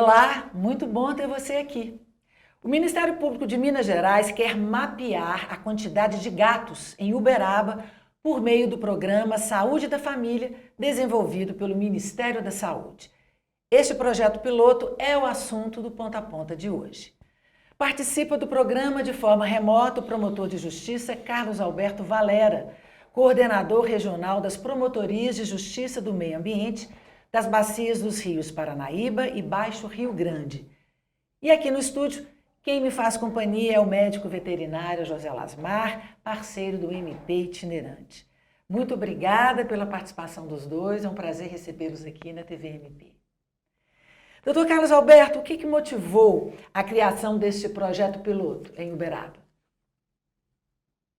Olá, muito bom ter você aqui. O Ministério Público de Minas Gerais quer mapear a quantidade de gatos em Uberaba por meio do programa Saúde da Família, desenvolvido pelo Ministério da Saúde. Este projeto piloto é o assunto do Ponta a Ponta de hoje. Participa do programa de forma remota o promotor de justiça Carlos Alberto Valera, coordenador regional das Promotorias de Justiça do Meio Ambiente das bacias dos rios Paranaíba e Baixo Rio Grande. E aqui no estúdio, quem me faz companhia é o médico veterinário José Lasmar, parceiro do MP Itinerante. Muito obrigada pela participação dos dois, é um prazer recebê-los aqui na TV MP. Doutor Carlos Alberto, o que motivou a criação deste projeto piloto em Uberaba?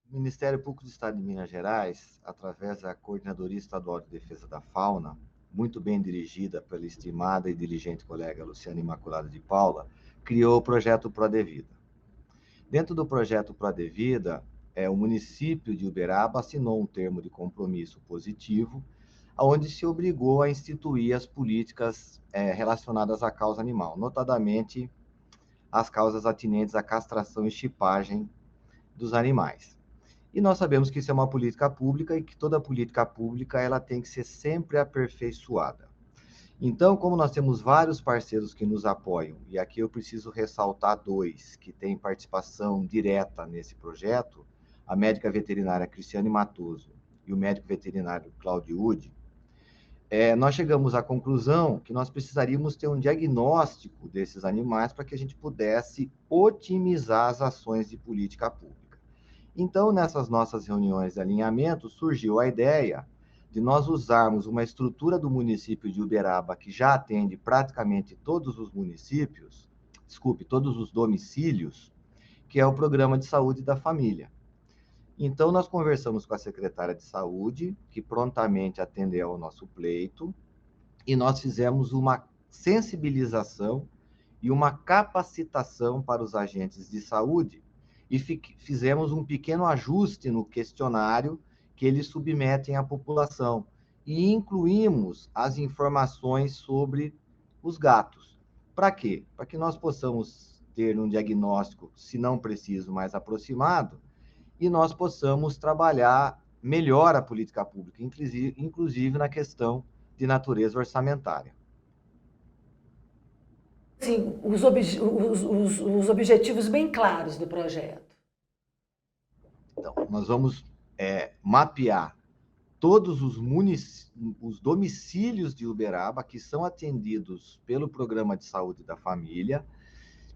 O Ministério Público do Estado de Minas Gerais, através da Coordenadoria Estadual de Defesa da Fauna, muito bem dirigida pela estimada e diligente colega Luciana Imaculada de Paula, criou o projeto Prodevida. Dentro do projeto Prodevida, o município de Uberaba assinou um termo de compromisso positivo, onde se obrigou a instituir as políticas relacionadas à causa animal, notadamente as causas atinentes à castração e chipagem dos animais. E nós sabemos que isso é uma política pública e que toda política pública ela tem que ser sempre aperfeiçoada. Então, como nós temos vários parceiros que nos apoiam, e aqui eu preciso ressaltar dois que têm participação direta nesse projeto, a médica veterinária Cristiane Matoso e o médico veterinário Cláudio Ude, nós chegamos à conclusão que nós precisaríamos ter um diagnóstico desses animais para que a gente pudesse otimizar as ações de política pública. Então, nessas nossas reuniões de alinhamento, surgiu a ideia de nós usarmos uma estrutura do município de Uberaba, que já atende praticamente todos os municípios, todos os domicílios, que é o Programa de Saúde da Família. Então, nós conversamos com a secretária de Saúde, que prontamente atendeu ao nosso pleito, e nós fizemos uma sensibilização e uma capacitação para os agentes de saúde, e fizemos um pequeno ajuste no questionário que eles submetem à população e incluímos as informações sobre os gatos. Para quê? Para que nós possamos ter um diagnóstico, se não preciso, mais aproximado, e nós possamos trabalhar melhor a política pública, inclusive na questão de natureza orçamentária. Sim, os objetivos bem claros do projeto. Então, nós vamos mapear todos os domicílios de Uberaba que são atendidos pelo Programa de Saúde da Família,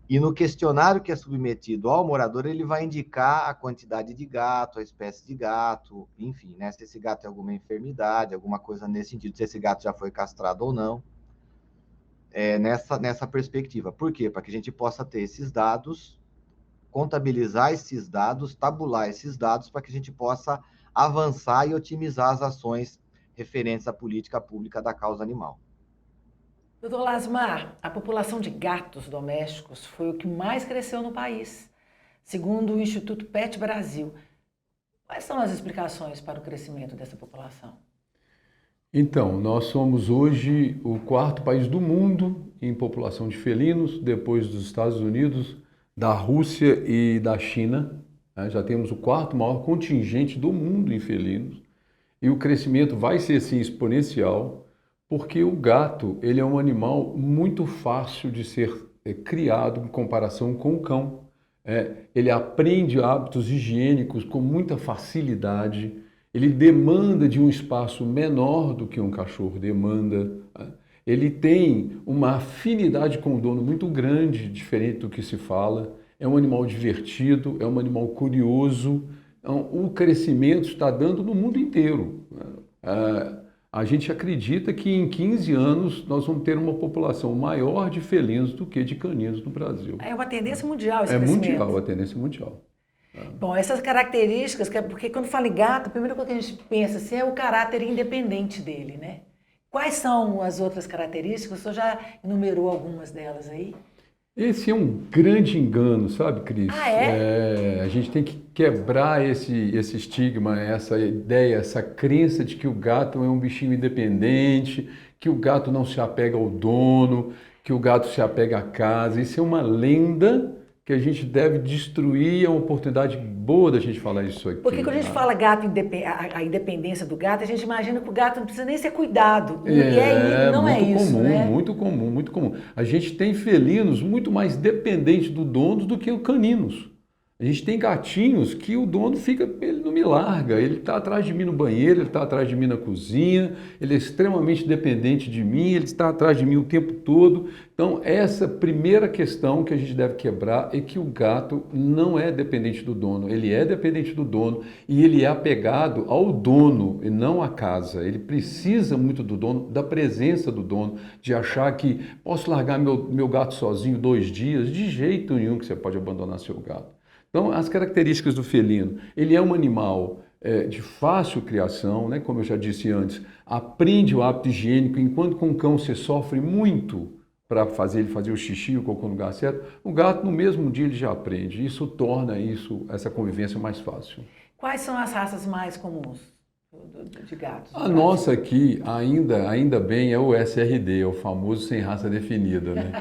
e no questionário que é submetido ao morador, ele vai indicar a quantidade de gato, a espécie de gato, enfim, né, se esse gato tem alguma enfermidade, alguma coisa nesse sentido, se esse gato já foi castrado ou não. Nessa perspectiva. Por quê? Para que a gente possa ter esses dados, contabilizar esses dados, tabular esses dados, para que a gente possa avançar e otimizar as ações referentes à política pública da causa animal. Doutor Lasmar, a população de gatos domésticos foi o que mais cresceu no país, segundo o Instituto Pet Brasil. Quais são as explicações para o crescimento dessa população? Então, nós somos hoje o quarto país do mundo em população de felinos, depois dos Estados Unidos, da Rússia e da China. Já temos o quarto maior contingente do mundo em felinos. E o crescimento vai ser, sim, exponencial, porque o gato ele é um animal muito fácil de ser criado em comparação com o cão. Ele aprende hábitos higiênicos com muita facilidade. Ele demanda de um espaço menor do que um cachorro demanda. Ele tem uma afinidade com o dono muito grande, diferente do que se fala. É um animal divertido, é um animal curioso. Então, o crescimento está dando no mundo inteiro. A gente acredita que em 15 anos nós vamos ter uma população maior de felinos do que de caninos no Brasil. É uma tendência mundial esse crescimento. É mundial, a tendência mundial. Bom, essas características, porque quando fala em gato, a primeira coisa que a gente pensa assim, é o caráter independente dele, né? Quais são as outras características? O senhor já enumerou algumas delas aí? Esse é um grande engano, sabe, Cris? Ah, é? A gente tem que quebrar esse estigma, essa ideia, essa crença de que o gato é um bichinho independente, que o gato não se apega ao dono, que o gato se apega à casa. Isso é uma lenda que a gente deve destruir. É uma oportunidade boa da gente falar isso aqui. Porque quando a gente fala a independência do gato, a gente imagina que o gato não precisa nem ser cuidado. Não é muito isso, comum, né? muito comum, muito comum. A gente tem felinos muito mais dependentes do dono do que os caninos. A gente tem gatinhos que o dono fica, ele não me larga, ele está atrás de mim no banheiro, ele está atrás de mim na cozinha, ele é extremamente dependente de mim, ele está atrás de mim o tempo todo. Então, essa primeira questão que a gente deve quebrar é que o gato não é dependente do dono, ele é dependente do dono e ele é apegado ao dono e não à casa. Ele precisa muito do dono, da presença do dono, de achar que posso largar meu gato sozinho 2 dias, de jeito nenhum que você pode abandonar seu gato. Então, as características do felino, ele é um animal de fácil criação, né? Como eu já disse antes, aprende o hábito higiênico, enquanto com o cão você sofre muito para ele fazer o xixi, o cocô no lugar certo, o gato no mesmo dia ele já aprende, isso torna essa convivência mais fácil. Quais são as raças mais comuns de gatos? A nossa aqui, ainda bem, é o SRD, é o famoso sem raça definida, né?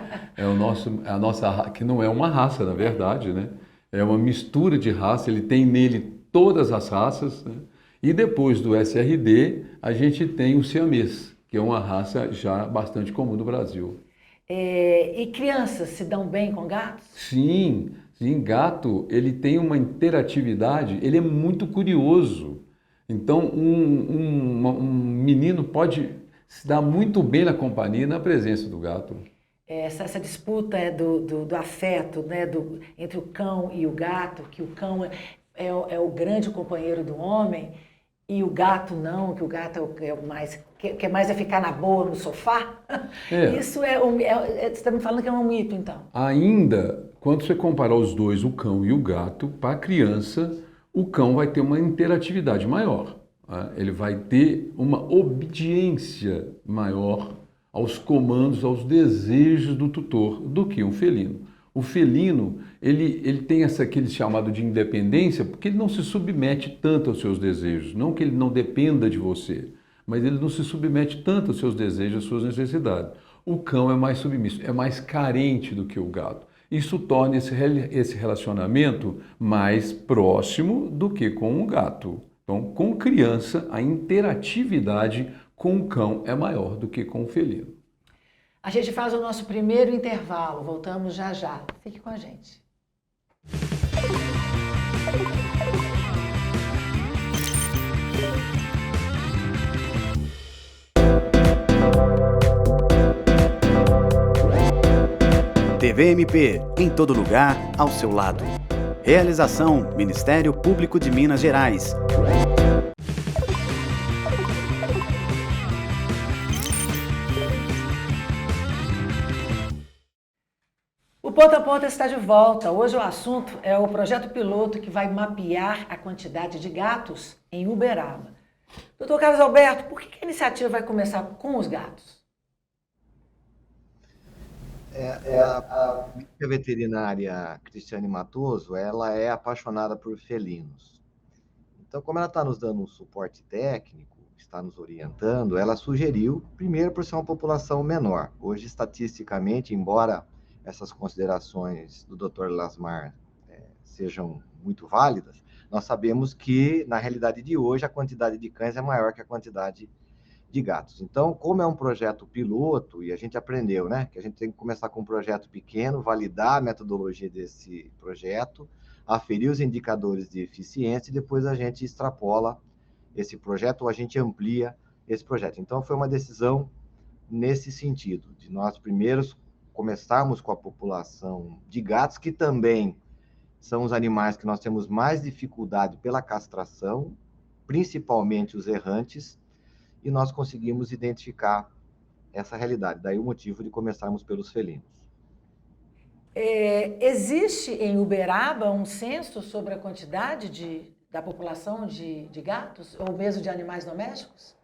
A nossa, que não é uma raça, na verdade, né? É uma mistura de raça, ele tem nele todas as raças, né? E depois do SRD, a gente tem o siamês, que é uma raça já bastante comum no Brasil. E crianças se dão bem com gatos? Sim, gato, ele tem uma interatividade, ele é muito curioso. Então, um menino pode se dar muito bem na companhia e na presença do gato. Essa disputa do afeto, né, entre o cão e o gato, que o cão é o grande companheiro do homem e o gato não, que o gato é o mais, quer mais ficar na boa no sofá. Isso você está me falando que é um mito, então. Ainda, quando você comparar os dois, o cão e o gato, para a criança, o cão vai ter uma interatividade maior, né? Ele vai ter uma obediência maior aos comandos, aos desejos do tutor, do que um felino. O felino, ele tem aquele chamado de independência, porque ele não se submete tanto aos seus desejos. Não que ele não dependa de você, mas ele não se submete tanto aos seus desejos, às suas necessidades. O cão é mais submisso, é mais carente do que o gato. Isso torna esse relacionamento mais próximo do que com o gato. Então, com criança, a interatividade com o cão é maior do que com o felino. A gente faz o nosso primeiro intervalo, voltamos já já. Fique com a gente. TV MP, em todo lugar, ao seu lado. Realização: Ministério Público de Minas Gerais. O Ponta a Ponta está de volta. Hoje o assunto é o projeto piloto que vai mapear a quantidade de gatos em Uberaba. Doutor Carlos Alberto, por que a iniciativa vai começar com os gatos? A médica veterinária Cristiane Matoso, ela é apaixonada por felinos. Então, como ela está nos dando um suporte técnico, está nos orientando, ela sugeriu, primeiro, por ser uma população menor. Hoje, estatisticamente, embora essas considerações do Dr. Lasmar sejam muito válidas, nós sabemos que, na realidade de hoje, a quantidade de cães é maior que a quantidade de gatos. Então, como é um projeto piloto, e a gente aprendeu, né, que a gente tem que começar com um projeto pequeno, validar a metodologia desse projeto, aferir os indicadores de eficiência e depois a gente extrapola esse projeto ou a gente amplia esse projeto. Então, foi uma decisão nesse sentido, de nós primeiros começarmos com a população de gatos, que também são os animais que nós temos mais dificuldade pela castração, principalmente os errantes, e nós conseguimos identificar essa realidade. Daí o motivo de começarmos pelos felinos. Existe em Uberaba um censo sobre a quantidade da população de gatos ou mesmo de animais domésticos?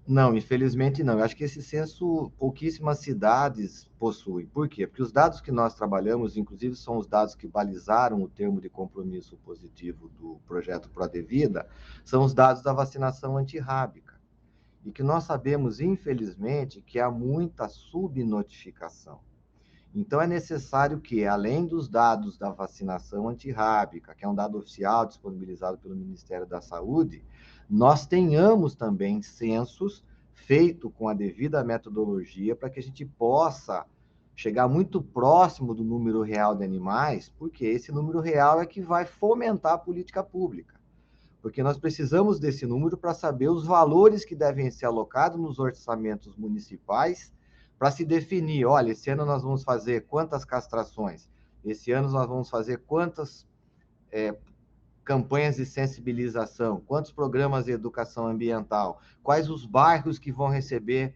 Não, infelizmente não. Eu acho que esse censo pouquíssimas cidades possuem. Por quê? Porque os dados que nós trabalhamos, inclusive, são os dados que balizaram o termo de compromisso positivo do projeto Prodevida, são os dados da vacinação antirrábica. e que nós sabemos, infelizmente, que há muita subnotificação. Então, é necessário que, além dos dados da vacinação antirrábica, que é um dado oficial disponibilizado pelo Ministério da Saúde, nós tenhamos também censos feitos com a devida metodologia para que a gente possa chegar muito próximo do número real de animais, porque esse número real é que vai fomentar a política pública. Porque nós precisamos desse número para saber os valores que devem ser alocados nos orçamentos municipais para se definir, olha, esse ano nós vamos fazer quantas castrações, esse ano nós vamos fazer quantas campanhas de sensibilização, quantos programas de educação ambiental, quais os bairros que vão receber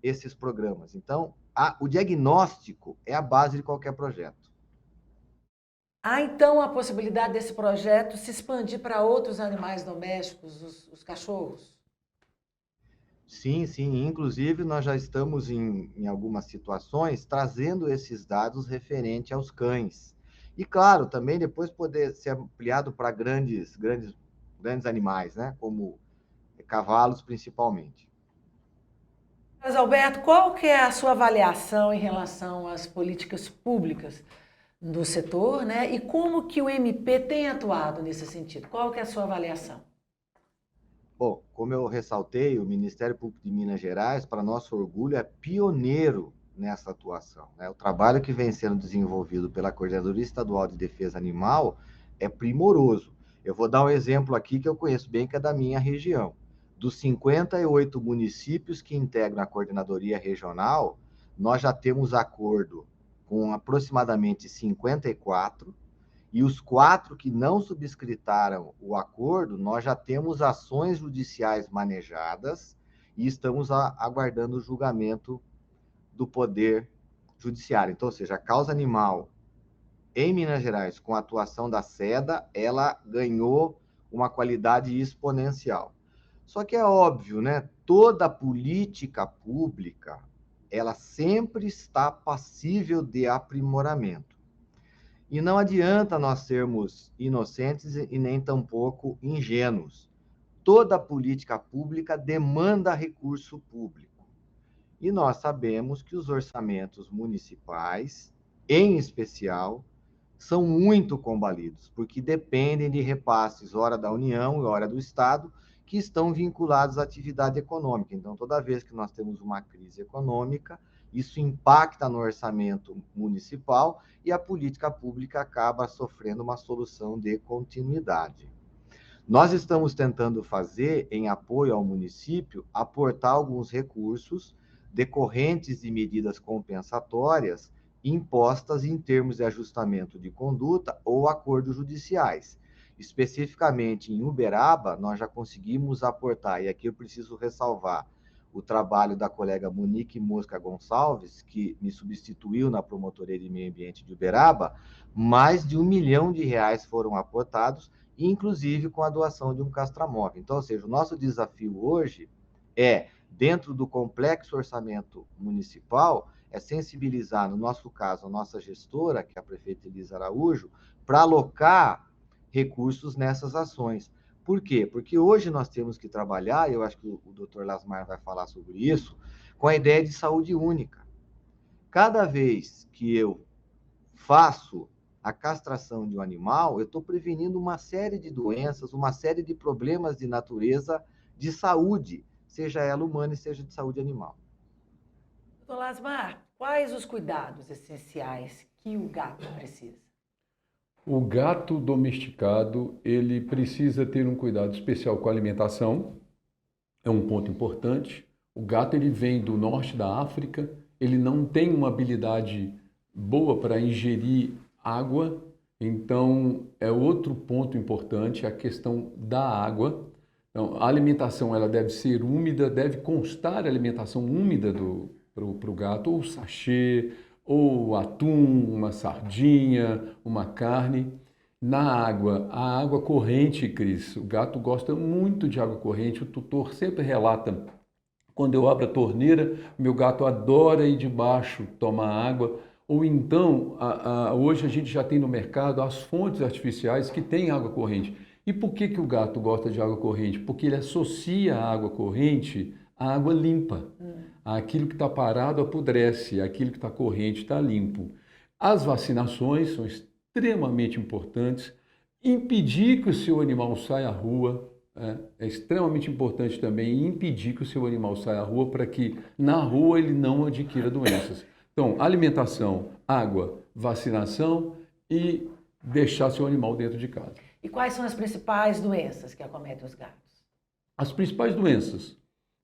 esses programas. Então, o diagnóstico é a base de qualquer projeto. Há então a possibilidade desse projeto se expandir para outros animais domésticos, os cachorros? Sim, sim. Inclusive, nós já estamos em algumas situações trazendo esses dados referente aos cães. E, claro, também depois poder ser ampliado para grandes animais, né? Como cavalos, principalmente. Mas, Alberto, qual que é a sua avaliação em relação às políticas públicas do setor, né? E como que o MP tem atuado nesse sentido? Qual que é a sua avaliação? Bom, como eu ressaltei, o Ministério Público de Minas Gerais, para nosso orgulho, é pioneiro nessa atuação, né? O trabalho que vem sendo desenvolvido pela Coordenadoria Estadual de Defesa Animal é primoroso. Eu vou dar um exemplo aqui que eu conheço bem, que é da minha região. Dos 58 municípios que integram a Coordenadoria Regional, nós já temos acordo com aproximadamente 54, e os 4 que não subscritaram o acordo, nós já temos ações judiciais manejadas e estamos aguardando o julgamento do Poder Judiciário. Então, ou seja, a causa animal em Minas Gerais, com a atuação da SEDA, ela ganhou uma qualidade exponencial. Só que é óbvio, né? Toda política pública, ela sempre está passível de aprimoramento. E não adianta nós sermos inocentes e nem tampouco ingênuos. Toda política pública demanda recurso público. E nós sabemos que os orçamentos municipais, em especial, são muito combalidos, porque dependem de repasses, ora da União e ora do Estado, que estão vinculados à atividade econômica. Então, toda vez que nós temos uma crise econômica, isso impacta no orçamento municipal e a política pública acaba sofrendo uma solução de continuidade. Nós estamos tentando fazer, em apoio ao município, aportar alguns recursos decorrentes de medidas compensatórias impostas em termos de ajustamento de conduta ou acordos judiciais. Especificamente em Uberaba, nós já conseguimos aportar, e aqui eu preciso ressalvar o trabalho da colega Monique Mosca Gonçalves, que me substituiu na Promotoria de Meio Ambiente de Uberaba, mais de R$1 milhão foram aportados, inclusive com a doação de um castramóvel. Então, ou seja, o nosso desafio hoje é, dentro do complexo orçamento municipal, é sensibilizar, no nosso caso, a nossa gestora, que é a prefeita Elisa Araújo, para alocar recursos nessas ações. Por quê? Porque hoje nós temos que trabalhar, e eu acho que o Dr. Lasmar vai falar sobre isso, com a ideia de saúde única. Cada vez que eu faço a castração de um animal, eu estou prevenindo uma série de doenças, uma série de problemas de natureza de saúde, seja ela humana e seja de saúde animal. Dr. Lasmar, quais os cuidados essenciais que o gato precisa? O gato domesticado, ele precisa ter um cuidado especial com a alimentação, é um ponto importante. O gato, ele vem do norte da África, ele não tem uma habilidade boa para ingerir água, então é outro ponto importante, a questão da água. Então, a alimentação ela deve ser úmida, deve constar a alimentação úmida para o gato, ou sachê, ou atum, uma sardinha, uma carne. Na água, a água corrente, Cris, o gato gosta muito de água corrente, o tutor sempre relata, quando eu abro a torneira, meu gato adora ir debaixo tomar água, ou então, hoje a gente já tem no mercado as fontes artificiais que têm água corrente. E por que o gato gosta de água corrente? Porque ele associa a água corrente a água limpa. Aquilo que está parado apodrece, aquilo que está corrente está limpo. As vacinações são extremamente importantes. Impedir que o seu animal saia à rua é extremamente importante também. Impedir que o seu animal saia à rua para que na rua ele não adquira doenças. Então, alimentação, água, vacinação e deixar seu animal dentro de casa. E quais são as principais doenças que acometem os gatos? As principais doenças,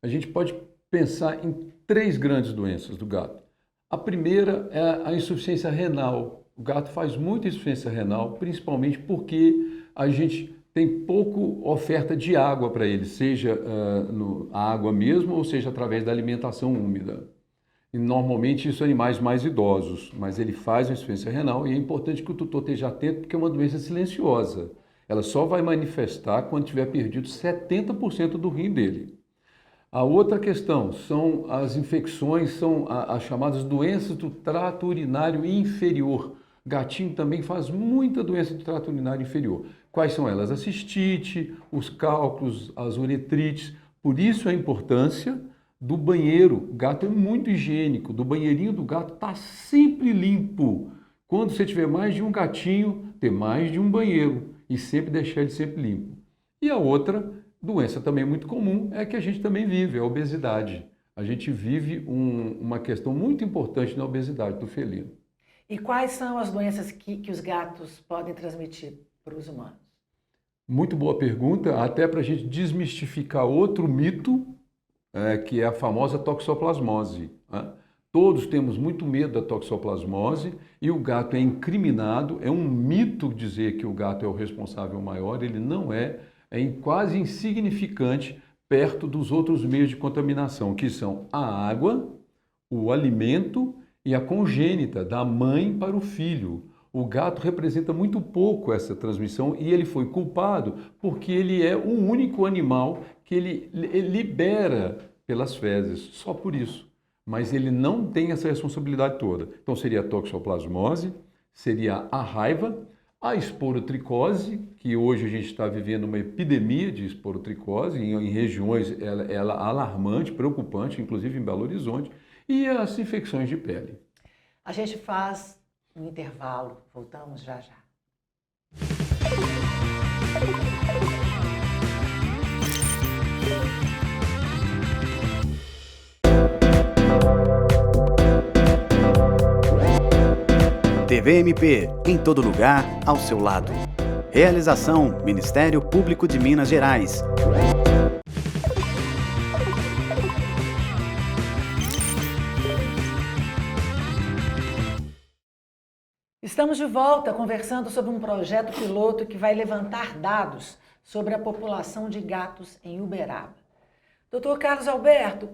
a gente pode pensar em 3 grandes doenças do gato. A primeira é a insuficiência renal. O gato faz muita insuficiência renal, principalmente porque a gente tem pouco oferta de água para ele, seja a água mesmo ou seja através da alimentação úmida. E normalmente isso animais mais idosos, mas ele faz a insuficiência renal e é importante que o tutor esteja atento porque é uma doença silenciosa. Ela só vai manifestar quando tiver perdido 70% do rim dele. A outra questão são as infecções, são as chamadas doenças do trato urinário inferior. Gatinho também faz muita doença do trato urinário inferior. Quais são elas? A cistite, os cálculos, as uretrites. Por isso a importância do banheiro. O gato é muito higiênico. Do banheirinho do gato está sempre limpo. Quando você tiver mais de um gatinho, ter mais de um banheiro e sempre deixar ele sempre limpo. E a outra doença também muito comum é que a gente também vive, é a obesidade. A gente vive uma questão muito importante na obesidade do felino. E quais são as doenças que os gatos podem transmitir para os humanos? Muito boa pergunta, até para a gente desmistificar outro mito, que é a famosa toxoplasmose. Todos temos muito medo da toxoplasmose e o gato é incriminado. É um mito dizer que o gato é o responsável maior, ele não é quase insignificante perto dos outros meios de contaminação, que são a água, o alimento e a congênita, da mãe para o filho. O gato representa muito pouco essa transmissão e ele foi culpado porque ele é o único animal que ele libera pelas fezes, só por isso. Mas ele não tem essa responsabilidade toda. Então seria a toxoplasmose, seria a raiva, a esporotricose, que hoje a gente está vivendo uma epidemia de esporotricose, em regiões ela alarmante, preocupante, inclusive em Belo Horizonte, e as infecções de pele. A gente faz um intervalo, voltamos já já. TVMP, em todo lugar, ao seu lado. Realização: Ministério Público de Minas Gerais. Estamos de volta conversando sobre um projeto piloto que vai levantar dados sobre a população de gatos em Uberaba. Dr. Carlos Alberto,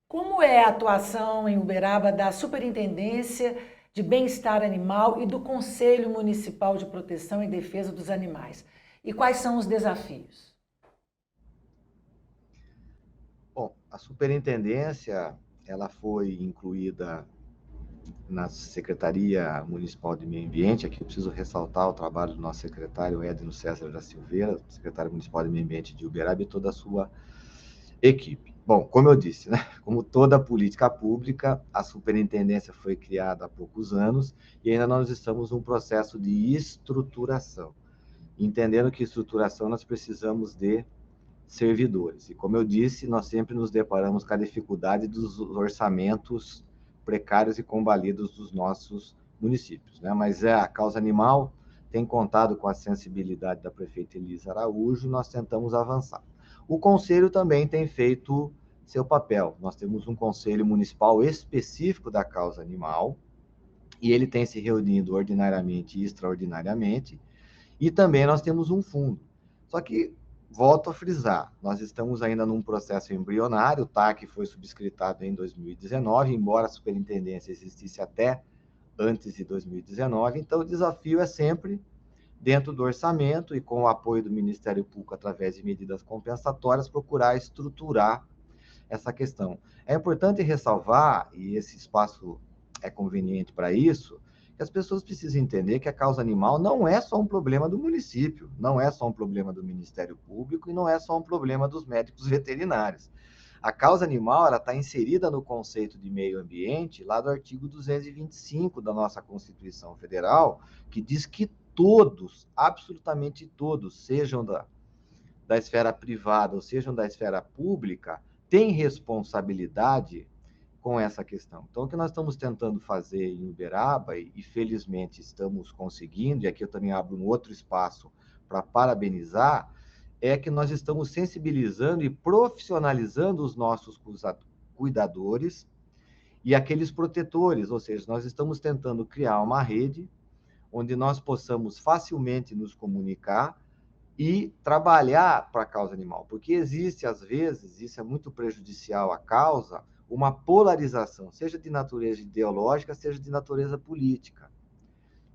como é a atuação em Uberaba da Superintendência de Bem-Estar Animal e do Conselho Municipal de Proteção e Defesa dos Animais? E quais são os desafios? Bom, a superintendência, ela foi incluída na Secretaria Municipal de Meio Ambiente. Aqui eu preciso ressaltar o trabalho do nosso secretário Edno César da Silveira, secretário municipal de Meio Ambiente de Uberaba, e toda a sua equipe. Bom, como eu disse, né? Como toda política pública, a superintendência foi criada há poucos anos e ainda nós estamos num processo de estruturação. Entendendo que estruturação nós precisamos de servidores. E como eu disse, nós sempre nos deparamos com a dificuldade dos orçamentos precários e combalidos dos nossos municípios, né? Mas a causa animal tem contado com a sensibilidade da prefeita Elisa Araújo, nós tentamos avançar. O conselho também tem feito seu papel. Nós temos um conselho municipal específico da causa animal e ele tem se reunido ordinariamente e extraordinariamente, e também nós temos um fundo. Só que, volto a frisar, nós estamos ainda num processo embrionário. O TAC foi subscritado em 2019, embora a superintendência existisse até antes de 2019, então o desafio é sempre, dentro do orçamento e com o apoio do Ministério Público através de medidas compensatórias, procurar estruturar essa questão. É importante ressalvar, e esse espaço é conveniente para isso, que as pessoas precisam entender que a causa animal não é só um problema do município, não é só um problema do Ministério Público e não é só um problema dos médicos veterinários. A causa animal ela está inserida no conceito de meio ambiente, lá do artigo 225 da nossa Constituição Federal, que diz que todos, absolutamente todos, sejam da esfera privada ou sejam da esfera pública, têm responsabilidade com essa questão. Então, o que nós estamos tentando fazer em Uberaba, e felizmente estamos conseguindo, e aqui eu também abro um outro espaço para parabenizar, é que nós estamos sensibilizando e profissionalizando os nossos cuidadores e aqueles protetores, ou seja, nós estamos tentando criar uma rede onde nós possamos facilmente nos comunicar e trabalhar para a causa animal, porque existe, às vezes, isso é muito prejudicial à causa, uma polarização, seja de natureza ideológica, seja de natureza política.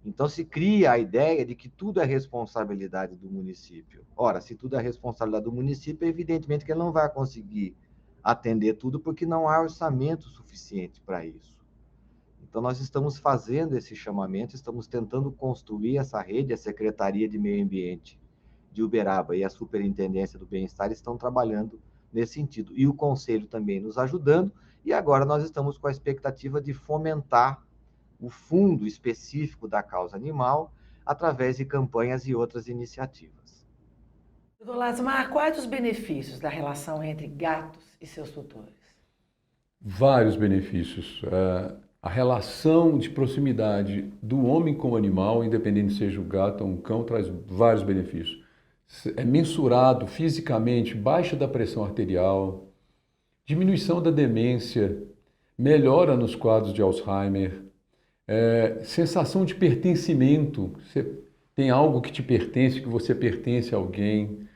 Então, se cria a ideia de que tudo é responsabilidade do município. Ora, se tudo é responsabilidade do município, evidentemente que ele não vai conseguir atender tudo, porque não há orçamento suficiente para isso. Então, nós estamos fazendo esse chamamento, estamos tentando construir essa rede, a Secretaria de Meio Ambiente de Uberaba e a Superintendência do Bem-Estar estão trabalhando nesse sentido. E o Conselho também nos ajudando, e agora nós estamos com a expectativa de fomentar o fundo específico da causa animal através de campanhas e outras iniciativas. Doutor Lasmar, quais os benefícios da relação entre gatos e seus tutores? Vários benefícios. A relação de proximidade do homem com o animal, independente seja o gato ou um cão, traz vários benefícios. É mensurado fisicamente, baixa da pressão arterial, diminuição da demência, melhora nos quadros de Alzheimer, sensação de pertencimento. Você tem algo que te pertence, que você pertence a alguém.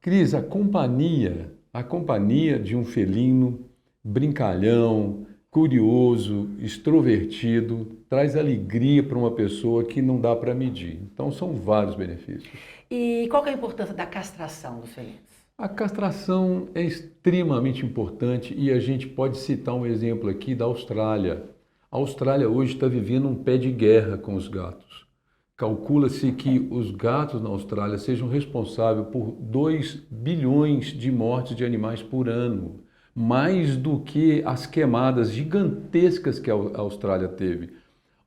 Cris, a companhia de um felino brincalhão, curioso, extrovertido, traz alegria para uma pessoa que não dá para medir. Então, são vários benefícios. E qual que é a importância da castração dos felinos? A castração é extremamente importante e a gente pode citar um exemplo aqui da Austrália. A Austrália hoje está vivendo um pé de guerra com os gatos. Calcula-se que os gatos na Austrália sejam responsáveis por 2 bilhões de mortes de animais por ano, mais do que as queimadas gigantescas que a Austrália teve.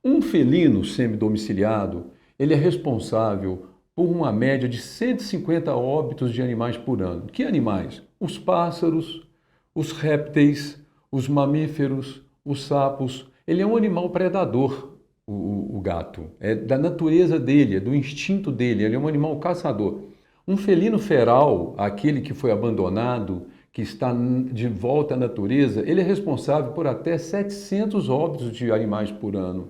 Um felino semidomiciliado, ele é responsável por uma média de 150 óbitos de animais por ano. Que animais? Os pássaros, os répteis, os mamíferos, os sapos. Ele é um animal predador, o gato. É da natureza dele, é do instinto dele, ele é um animal caçador. Um felino feral, aquele que foi abandonado, que está de volta à natureza, ele é responsável por até 700 óbitos de animais por ano.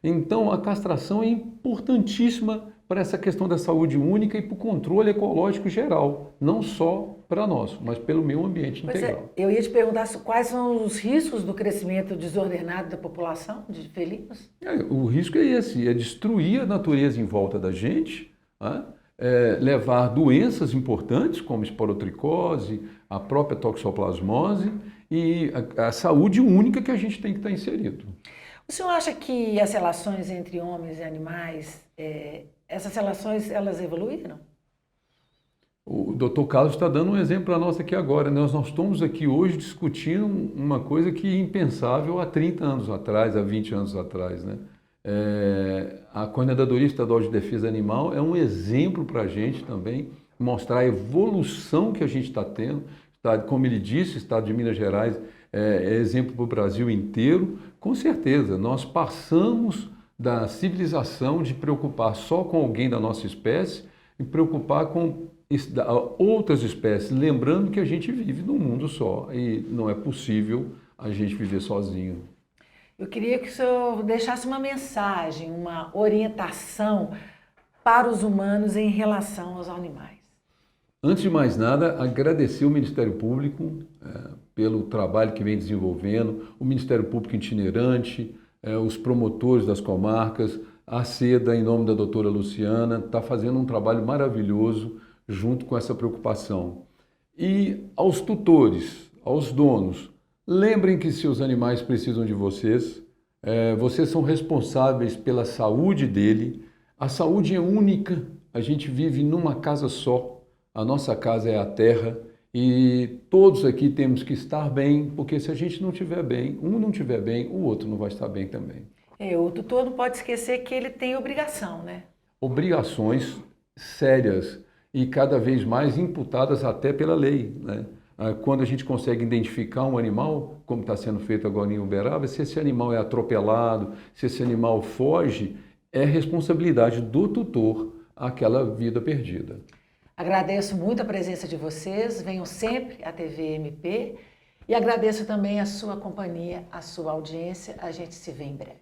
Então, a castração é importantíssima para essa questão da saúde única e para o controle ecológico geral, não só para nós, mas pelo meio ambiente integral. Eu ia te perguntar quais são os riscos do crescimento desordenado da população de felinos? O risco é esse, é destruir a natureza em volta da gente, né? Levar doenças importantes como esporotricose, a própria toxoplasmose e a saúde única que a gente tem que estar inserido. O senhor acha que as relações entre homens e animais, essas relações, elas evoluíram? O Dr. Carlos está dando um exemplo para nós aqui agora. Nós estamos aqui hoje discutindo uma coisa que é impensável há 30 anos atrás, há 20 anos atrás, né? A Coordenadoria Estadual de Defesa Animal é um exemplo para a gente também, mostrar a evolução que a gente está tendo. Como ele disse, o Estado de Minas Gerais é exemplo para o Brasil inteiro. Com certeza, nós passamos da civilização de preocupar só com alguém da nossa espécie e preocupar com outras espécies, lembrando que a gente vive num mundo só e não é possível a gente viver sozinho. Eu queria que o senhor deixasse uma mensagem, uma orientação para os humanos em relação aos animais. Antes de mais nada, agradecer o Ministério Público pelo trabalho que vem desenvolvendo, o Ministério Público itinerante, os promotores das comarcas, a SEDA, em nome da doutora Luciana, está fazendo um trabalho maravilhoso junto com essa preocupação. E aos tutores, aos donos, lembrem que seus animais precisam de vocês, vocês são responsáveis pela saúde dele, a saúde é única, a gente vive numa casa só, a nossa casa é a terra E todos aqui temos que estar bem, porque se a gente não estiver bem, um não estiver bem, o outro não vai estar bem também. O tutor não pode esquecer que ele tem obrigação, né? Obrigações sérias e cada vez mais imputadas até pela lei, né? Quando a gente consegue identificar um animal, como está sendo feito agora em Uberaba, se esse animal é atropelado, se esse animal foge, é responsabilidade do tutor aquela vida perdida. Agradeço muito a presença de vocês, venham sempre à TV MP e agradeço também a sua companhia, a sua audiência. A gente se vê em breve.